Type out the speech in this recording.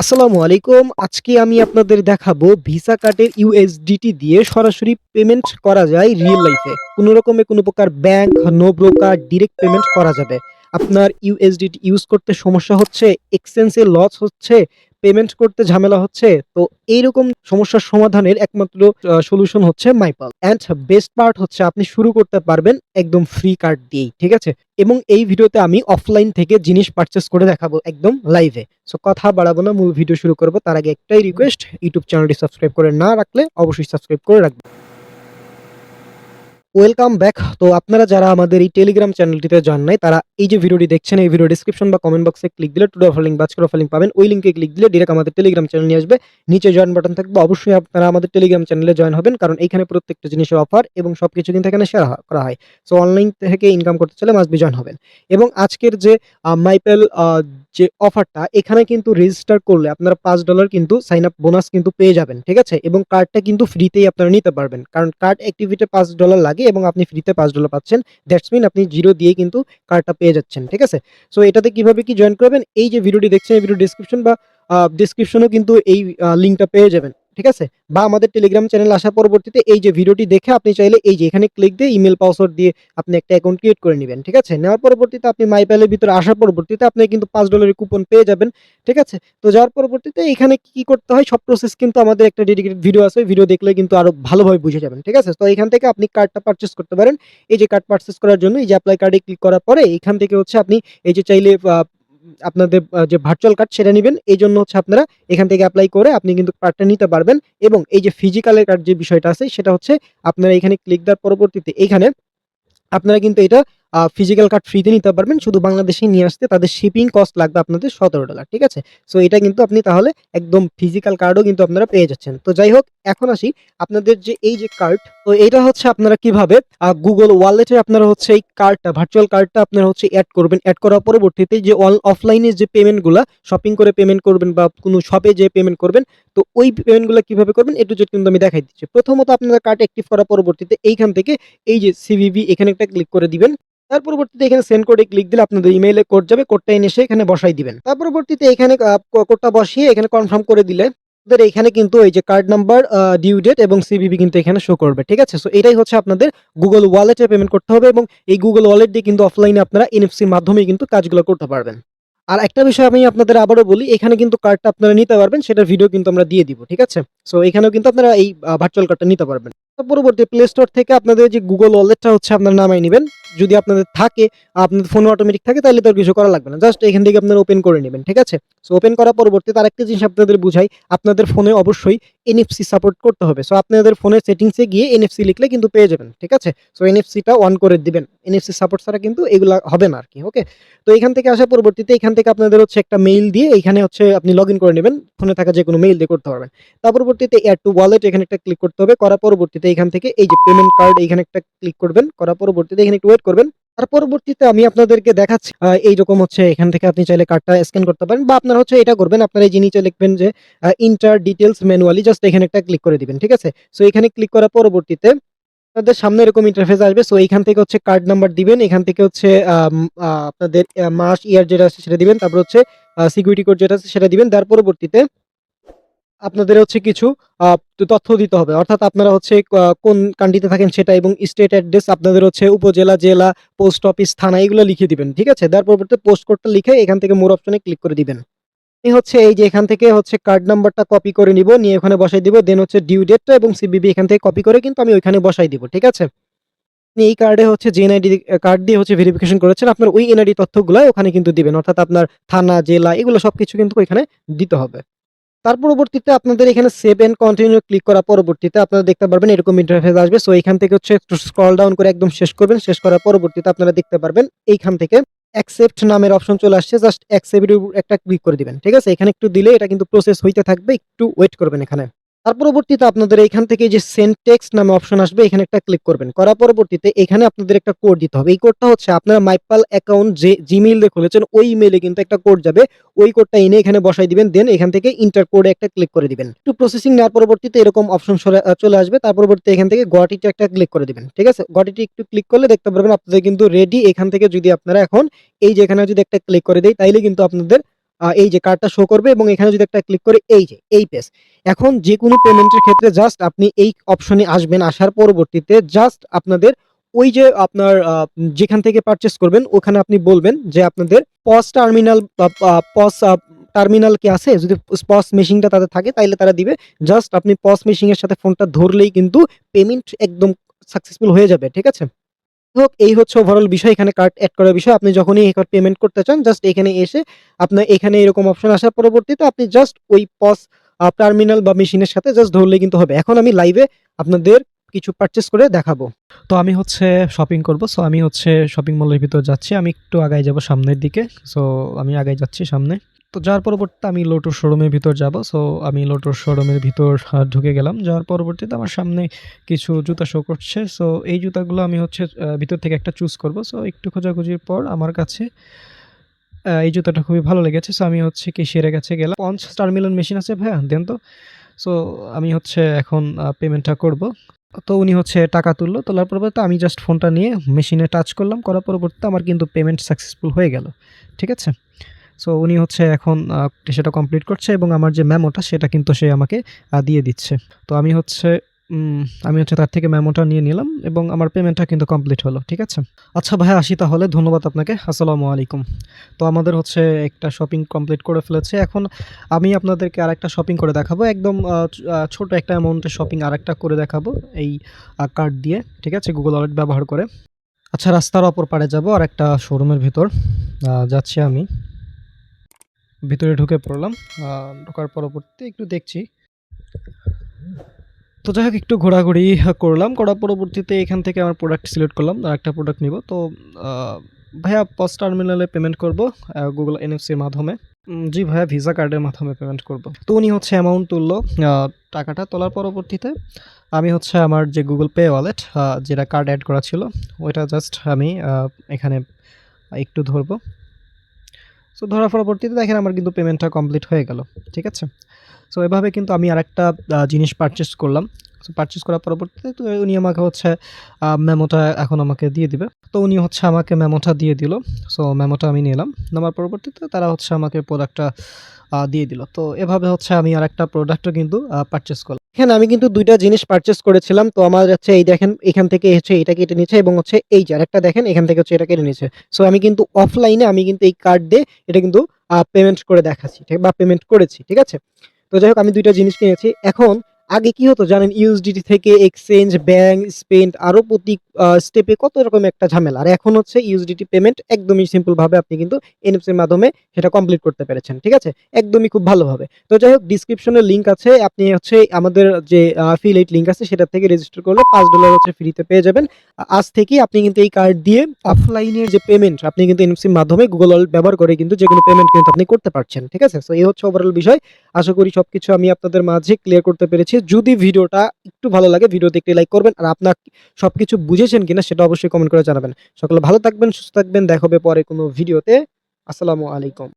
আসসালামু আলাইকুম। আজকে আমি আপনাদের দেখাবো ভিসা কার্ডের ইউএসডিটি দিয়ে সরাসরি পেমেন্ট করা যায় রিয়েল লাইফে। কোনো রকমে কোনো প্রকার bank, no broker direct payment করা যাবে। আপনার ইউএসডিটি ইউজ করতে সমস্যা হচ্ছে, এক্সচেঞ্জে লস হচ্ছে, পেমেন্ট করতে ঝামেলা হচ্ছে। তো এইরকম সমস্যার সমাধানের একমাত্র সলিউশন হচ্ছে মাইপাল। অ্যান্ড বেস্ট পার্ট হচ্ছে আপনি শুরু করতে পারবেন একদম ফ্রি কার্ড দিয়েই। ঠিক আছে? এবং এই ভিডিওতে আমি অফলাইন থেকে জিনিস পারচেজ করে দেখাবো একদম লাইভে। সো কথা বাড়াবো না, মূল ভিডিও শুরু করব। তার আগে একটাই রিকোয়েস্ট, ইউটিউব চ্যানেলটি সাবস্ক্রাইব করে না রাখলে অবশ্যই সাবস্ক্রাইব করে রাখবেন। Welcome back. তো আপনারা যারা আমাদের এই টেলিগ্রাম চ্যানেলটিতে জয়েন নাই, তারা এই যে ভিডিওটি দেখছেন, এই ভিডিও ডিসক্রিপশন বা কমেন্ট বক্সে ক্লিক দিলে টুডে অফার লিঙ্ক বা আজকের অফার লিঙ্ক পাবেন। ওই লিঙ্কে ক্লিক দিলে ডিরেক্ট আমাদের টেলিগ্রাম চ্যানেল নিয়ে আসবে। নিচে জয়েন বাটন থাকবে, অবশ্যই আপনারা আমাদের টেলিগ্রাম চ্যানেলে জয়েন হবেন, কারণ এখানে প্রত্যেকটা জিনিসের অফার এবং সবকিছু কিন্তু এখানে শেয়ার করা হয়। সো অনলাইন থেকে ইনকাম করতে চাইলে মাস্ট বি জয়েন হবেন। এবং আজকের যে মাইপেল যে অফারটা, এখানে কিন্তু রেজিস্টার করলে আপনারা $5 কিন্তু সাইন আপ বোনাস কিন্তু পেয়ে যাবেন। ঠিক আছে? এবং কার্ডটা কিন্তু ফ্রিতেই আপনারা নিতে পারবেন, কারণ কার্ড অ্যাক্টিভিটি $5 লাগে এবং আপনি ফ্রিতে $5 পাচ্ছেন। দ্যাটস মিন আপনি জিরো দিয়ে কিন্তু কার্ডটা পেয়ে যাচ্ছেন। ঠিক আছে? সো এটাতে কিভাবে কি জয়েন করবেন, এই যে ভিডিওটি দেখছেন, এই ভিডিও ডিসক্রিপশন বা ডেসক্রিপশনেও কিন্তু এই লিঙ্কটা পেয়ে যাবেন। ঠিক আছে? বা আমাদের টেলিগ্রাম চ্যানেল আসার পরবর্তীতে এই যে ভিডিওটি দেখে আপনি চাইলে এই যে এখানে ক্লিক দিয়ে ইমেল পাসওয়ার্ড দিয়ে আপনি একটা অ্যাকাউন্ট ক্রিয়েট করে নিবেন। ঠিক আছে? নেওয়ার পরবর্তীতে আপনি মাইপেলের ভিতরে আসার পরবর্তীতে আপনি কিন্তু $5 এর কুপন পেয়ে যাবেন। ঠিক আছে? তো যাওয়ার পরবর্তীতে এখানে কি করতে হয় সব প্রসেস কিন্তু আমাদের একটা ডেডিকেটেড ভিডিও আছে। ভিডিও দেখলে কিন্তু আরো ভালোভাবে বুঝে যাবেন। ঠিক আছে? তো এখান থেকে আপনি কার্ডটা পারচেজ করতে পারেন। এই যে কার্ড পারচেজ করার জন্য এই যে এপ্লাই কার্ডে ক্লিক করার পরে এখান থেকে হচ্ছে আপনি এই যে চাইলে আপনাদের যে ভার্চুয়াল কার্ড সেটা নিবেন। এইজন্য হচ্ছে আপনারা এখান থেকে এপ্লাই করে আপনি কিন্তু কার্ডটা নিতে পারবেন। এবং এই যে ফিজিক্যালের কার্ড যে বিষয়টা আছে সেটা হচ্ছে আপনারা এখানে ক্লিক দেওয়ার পরবর্তীতে এইখানে আপনারা কিন্তু এটা ফিজিক্যাল কার্ড ফ্রিতে নিতে পারবেন। শুধু বাংলাদেশেই নিয়ে আসতে তাদের শিপিং কস্ট লাগবে আপনাদের $17। ঠিক আছে? সো এটা কিন্তু আপনি তাহলে একদম ফিজিক্যাল কার্ডও কিন্তু আপনারা পেয়ে যাচ্ছেন। তো যাই হোক, এখন আসি আপনাদের যে এই যে কার্ড, তো এইটা হচ্ছে আপনারা কিভাবে Google ওয়ালেটে আপনারা হচ্ছে এই কার্ডটা, ভার্চুয়াল কার্ডটা আপনারা হচ্ছে এড করবেন। এড করার পরবর্তীতে যে অফলাইনে যে পেমেন্ট গুলা শপিং করে পেমেন্ট করবেন বা কোনো শপে যেয়ে পেমেন্ট করবেন, তো ওই পেমেন্ট গুলা কিভাবে করবেন A to Z কিন্তু আমি দেখাই দিচ্ছি। প্রথমত আপনারা কার্ড অ্যাক্টিভ করার পরবর্তীতে এইখান থেকে এই যে সিভিভি এখানে একটা ক্লিক করে দিবেন। তার পরবর্তীতে এখানে সেন্ড কোডে ক্লিক দিলে আপনাদের ইমেইলে কোড যাবে। কোডটা এনে এসে এখানে বসাই দিবেন। তার পরবর্তীতে এখানে কোডটা বসিয়ে এখানে কনফার্ম করে দিলে আপনাদের এখানে কিন্তু এই যে কার্ড নাম্বার, ডিউ ডেট এবং সিভিভি কিন্তু এখানে শো করবে। ঠিক আছে? সো এটাই হচ্ছে আপনাদের Google ওয়ালেটে পেমেন্ট করতে হবে এবং এই Google ওয়ালেট দিয়ে কিন্তু অফলাইনে আপনারা এনএফসির মাধ্যমেই কিন্তু কাজগুলো করতে পারবেন। আর একটা বিষয় আমি আপনাদের আবারও বলি, এখানে কিন্তু কার্ডটা আপনারা নিতে পারবেন, সেটার ভিডিও কিন্তু আমরা দিয়ে দিব। ঠিক আছে? সো এখানেও কিন্তু আপনারা এই ভার্চুয়াল কার্ডটা নিতে পারবেন। তার পরবর্তী প্লে স্টোর থেকে আপনাদের যে Google ওয়ালেটটা হচ্ছে আপনারা নামায় নিবেন। যদি আপনাদের থাকে, আপনাদের ফোনে অটোমেটিক থাকে, তাহলে তো আর কিছু করা লাগবে না। জাস্ট এখান থেকে আপনারা ওপেন করে নিবেন। ঠিক আছে? সো ওপেন করার পরবর্তীতে আরেকটা জিনিস আপনাদের বুঝাই, আপনাদের ফোনে অবশ্যই এনএফসি সাপোর্ট করতে হবে। সো আপনাদের ফোনের সেটিংসে গিয়ে এনএফসি লিখলে কিন্তু পেয়ে যাবেন। ঠিক আছে? সো এনএফসিটা অন করে দিবেন। এনএফসি সাপোর্ট ছাড়া কিন্তু এগুলা হবে না আরকি। ওকে? তো এখান থেকে আসার পরবর্তীতে এখান থেকে আপনাদের হচ্ছে একটা মেইল দিয়ে এখানে হচ্ছে আপনি লগইন করে নেবেন। ফোনে থাকা যেকোনো মেইল দিয়ে করতে পারবেন। তার পরবর্তীতে এড টু ওয়ালেট এখানে একটা ক্লিক করতে হবে। করার পরবর্তীতে এখান থেকে এই যে পেমেন্ট কার্ড এখানে একটা ক্লিক করবেন। করার পরবর্তীতে এখানে একটু ওয়েট করবেন। তার পরবর্তীতে আমি আপনাদেরকে দেখাচ্ছি এইরকম হচ্ছে এখান থেকে আপনি চাইলে কার্ডটা স্ক্যান করতে পারেন বা আপনারা হচ্ছে এটা করবেন। আপনারা এই যে নিচে লিখবেন যে এন্টার ডিটেইলস ম্যানুয়ালি, জাস্ট এখানে একটা ক্লিক করে দিবেন। ঠিক আছে? সো এখানে ক্লিক করার পরবর্তীতে আপনাদের সামনে এরকম ইন্টারফেস আসবে। সো এইখান থেকে হচ্ছে কার্ড নাম্বার দিবেন। এখান থেকে হচ্ছে আপনাদের মাস, ইয়ার যেটা আছে সেটা দিবেন। তারপর হচ্ছে সিকিউরিটি কোড যেটা আছে সেটা দিবেন। তার পরবর্তীতে আপনাদের হচ্ছে কিছু আ তথ্য দিতে হবে। অর্থাৎ আপনারা হচ্ছে কোন কান্ট্রিতে থাকেন সেটা এবং স্টেট অ্যাড্রেস আপনাদের হচ্ছে উপজেলা, জেলা, পোস্ট অফিস, থানা এগুলো লিখে দিবেন। ঠিক আছে? তার পরবর্তীতে পোস্ট কোডটা লিখে এখান থেকে মোর অপশনে ক্লিক করে দিবেন। আমি হচ্ছে এই যে এখান থেকে হচ্ছে কার্ড নাম্বারটা কপি করে নিব, নিয়ে ওখানে বসাই দিব। দেন হচ্ছে ডিউ ডেটটা এবং সিবিবি এখান থেকে কপি করে কিন্তু আমি ওইখানে বসাই দিব। ঠিক আছে? আপনি এই কার্ডে হচ্ছে যে এনআইডি কার্ড দিয়ে হচ্ছে ভেরিফিকেশন করেছেন, আপনার ওই এনআইডি তথ্যগুলা ওখানে কিন্তু দিবেন। অর্থাৎ আপনার থানা, জেলা এগুলো সবকিছু কিন্তু ওইখানে দিতে হবে। তার পরবর্তীতে আপনাদের এখানে সেভ এন্ড কন্টিনিউ ক্লিক করার পরবর্তীতে আপনারা দেখতে পারবেন এরকম ইন্টারফেস আসবে। সো এখান থেকে হচ্ছে একটু স্ক্রল ডাউন করে একদম শেষ করবেন। শেষ করার পরবর্তীতে আপনারা দেখতে পারবেন এইখান থেকে অ্যাকসেপ্ট নামের অপশন চলে আসছে। জাস্ট অ্যাকসেপ্ট এর উপর একটা ক্লিক করে দিবেন। ঠিক আছে? এখানে একটু দিলে এটা কিন্তু প্রসেস হইতে থাকবে। একটু ওয়েট করবেন এখানে। তার পরবর্তীতে আপনাদের এইখান থেকে যে সেন্ড টেক্সট নামে অপশন আসবে, এখানে একটা ক্লিক করবেন। করার পরবর্তীতে এখানে আপনাদের একটা কোড দিতে হবে। এই কোডটা হচ্ছে আপনারা মাইপাল অ্যাকাউন্ট যে জিমেইল দিয়ে খুলেছেন ওই ইমেইলে কিন্তু একটা কোড যাবে। ওই কোডটা এনে এখানে বসাই দিবেন। দেন এখান থেকে এন্টার কোডে একটা ক্লিক করে দিবেন। একটু প্রসেসিং নেওয়ার পরবর্তীতে এরকম অপশন চলে আসবে। তার পরবর্তীতে এখান থেকে গট ইট একটা ক্লিক করে দিবেন। ঠিক আছে? গট ইট একটু ক্লিক করলে দেখতে পারবেন আপনাদের কিন্তু রেডি। এখান থেকে যদি আপনারা এখন এই যে এখানে যদি একটা ক্লিক করে দেই তাইলে কিন্তু আপনাদের এই যে কার্ডটা শো করবে এবং এখানে যদি একটা ক্লিক করে এই যে এই পেজ। এখন যেকোনো পেমেন্টের ক্ষেত্রে জাস্ট আপনি এই অপশনে আসবেন। আসার পরবর্তীতে জাস্ট আপনাদের ওই যে আপনার যেখান থেকে পারচেজ করবেন ওখানে আপনি বলবেন যে আপনাদের POS টার্মিনাল বা POS টার্মিনাল কি আছে? যদি POS মেশিনটা তাদের থাকে তাইলে তারা দিবে। জাস্ট আপনি POS মেশিনের সাথে ফোনটা ধরলেই কিন্তু পেমেন্ট একদম সাকসেসফুল হয়ে যাবে। ঠিক আছে? হোক এই হচ্ছে ওভারঅল বিষয়। এখানে কার্ড এড করার বিষয়। আপনি যখনই একবার পেমেন্ট করতে চান জাস্ট এখানে এসে আপনার এখানে এরকম অপশন আসার পরবর্তীতে আপনি জাস্ট ওই POS টার্মিনাল বা মেশিনের সাথে জাস্ট ধরলেই কিন্তু হবে। এখন আমি লাইভে আপনাদের কিছু পারচেজ করে দেখাবো। তো আমি হচ্ছে শপিং করব। সো আমি হচ্ছে শপিং মলের ভিতর যাচ্ছি। আমি একটু আগায় যাব সামনের দিকে। সো আমি আগায় যাচ্ছি সামনে। তো যাওয়ার পরবর্তীতে আমি লোটোর শোরুমের ভিতর যাব। সো আমি লোটোর শোরুমের ভিতর ঢুকে গেলাম। যাওয়ার পরবর্তীতে আমার সামনে কিছু জুতা শো করছে। সো এই জুতাগুলো আমি হচ্ছে ভিতর থেকে একটা চুজ করব। সো একটু খোঁজাখুঁজির পর আমার কাছে এই জুতাটা খুবই ভালো লেগেছে। সো আমি হচ্ছে ক্যাশিয়ারের কাছে গেলাম। ৫ টার্মিনাল মেশিন আছে ভাইয়া দেন তো। সো আমি হচ্ছে এখন পেমেন্টটা করব। তো উনি হচ্ছে টাকা তুললো। তোলার পরবর্তীতে আমি জাস্ট ফোনটা নিয়ে মেশিনে টাচ করলাম। করার পরবর্তীতে আমার কিন্তু পেমেন্ট সাকসেসফুল হয়ে গেল। ঠিক আছে? সো উনি হচ্ছে এখন সেটা কমপ্লিট করছে এবং আমার যে মেমোটা সেটা কিন্তু সে আমাকে দিয়ে দিচ্ছে। তো আমি হচ্ছে তার থেকে মেমোটা নিয়ে নিলাম এবং আমার পেমেন্টটা কিন্তু কমপ্লিট হলো। ঠিক আছে? আচ্ছা ভাইয়া আসি তাহলে। ধন্যবাদ আপনাকে। আসসালামু আলাইকুম। তো আমাদের হচ্ছে একটা শপিং কমপ্লিট করে ফেলেছে। এখন আমি আপনাদেরকে আরেকটা শপিং করে দেখাবো। একদম ছোট একটা অ্যামাউন্টের শপিং আরেকটা করে দেখাবো এই কার্ড দিয়ে। ঠিক আছে? Google Wallet ব্যবহার করে। আচ্ছা রাস্তার অপর পাড়ে যাবো আরেকটা শোরুমের ভিতর যাচ্ছি আমি। ভিতরে ঢুকে পড়লাম। ঢোকার পরবর্তীতে একটু দেখছি। তো যাই হোক একটু ঘোরাঘুরি করলাম। করার পরবর্তীতে এখান থেকে আমার প্রোডাক্ট সিলেক্ট করলাম। আরেকটা প্রোডাক্ট নিবো। তো ভাইয়া POS টার্মিনালে পেমেন্ট করব Google NFC এর মাধ্যমে। জি ভাইয়া ভিসা কার্ডের মাধ্যমে পেমেন্ট করব। তো উনি হচ্ছে অ্যামাউন্ট তুললো। টাকাটা তোলার পরবর্তীতে আমি হচ্ছে আমার যে Google Pay ওয়ালেট যেটা কার্ড এড করা ছিল ওইটা জাস্ট আমি এখানে একটু ধরবো। সো ধরার পরবর্তীতে দেখেন আমার কিন্তু পেমেন্টটা কমপ্লিট হয়ে গেল। ঠিক আছে? সো এভাবে কিন্তু আমি আরেকটা জিনিস পারচেজ করলাম। সো পারচেজ করার পরবর্তীতে তো উনি আমাকে হচ্ছে মেমোটা এখন আমাকে দিয়ে দিবে। তো উনি হচ্ছে আমাকে মেমোটা দিয়ে দিল। সো মেমোটা আমি নিলাম। নেওয়ার পরবর্তীতে তারা হচ্ছে আমাকে প্রোডাক্টটা দিয়ে দিল। তো এভাবে হচ্ছে আমি আরেকটা প্রোডাক্টও কিন্তু পারচেজ করলাম। এখানে আমি কিন্তু ২ টা জিনিস পারচেজ করেছিলাম। তো আমার হচ্ছে এই দেখেন এখান থেকে হচ্ছে এটা কেটে নিয়েছে এবং হচ্ছে এই যে আরেকটা দেখেন এখান থেকে হচ্ছে এটা কেটে নিয়েছে। সো আমি কিন্তু অফলাইনে আমি কিন্তু এই কার্ড দিয়ে এটা কিন্তু পেমেন্ট করে দেখাচ্ছি বা পেমেন্ট করেছি। ঠিক আছে? তো যাই হোক আমি ২ টা জিনিস কিনেছি। এখন আগে কি হতো জানেন? ইউএসডিটি থেকে এক্সচেঞ্জ, ব্যাংক, স্পেন্ড আরো প্রতি স্টেপে কত রকম একটা ঝামেলা। আর এখন হচ্ছে ইউএসডিটি পেমেন্ট একদমই সিম্পল ভাবে আপনি কিন্তু এনএফসি এর মাধ্যমে সেটা কমপ্লিট করতে পেরেছেন। ঠিক আছে? একদমই খুব ভালোভাবে। তো যাই হোক ডেসক্রিপশনে লিংক আছে। আপনি হচ্ছে আমাদের যে অ্যাফিলিয়েট লিংক আছে সেটা থেকে রেজিস্টার করলে $৫ হচ্ছে ফ্রিতে পেয়ে যাবেন। আজ থেকেই আপনি কিন্তু এই কার্ড দিয়ে অফলাইনের যে পেমেন্ট আপনি কিন্তু এনএফসির মাধ্যমে Google Wallet ব্যবহার করে কিন্তু যেকোনো পেমেন্ট কিন্তু আপনি করতে পারছেন। ঠিক আছে? সো এই হচ্ছে ওভারঅল বিষয়। আশা করি সবকিছু আমি আপনাদের মাঝে ক্লিয়ার করতে পেরেছি। যদি ভিডিওটা একটু ভালো লাগে ভিডিওতে একটি লাইক করবেন। আর আপনার সবকিছু বুঝেছেন কিনা সেটা অবশ্যই কমেন্ট করে জানাবেন। সকলে ভালো থাকবেন, সুস্থ থাকবেন। দেখা হবে পরে কোনো ভিডিওতে। আসসালামু আলাইকুম।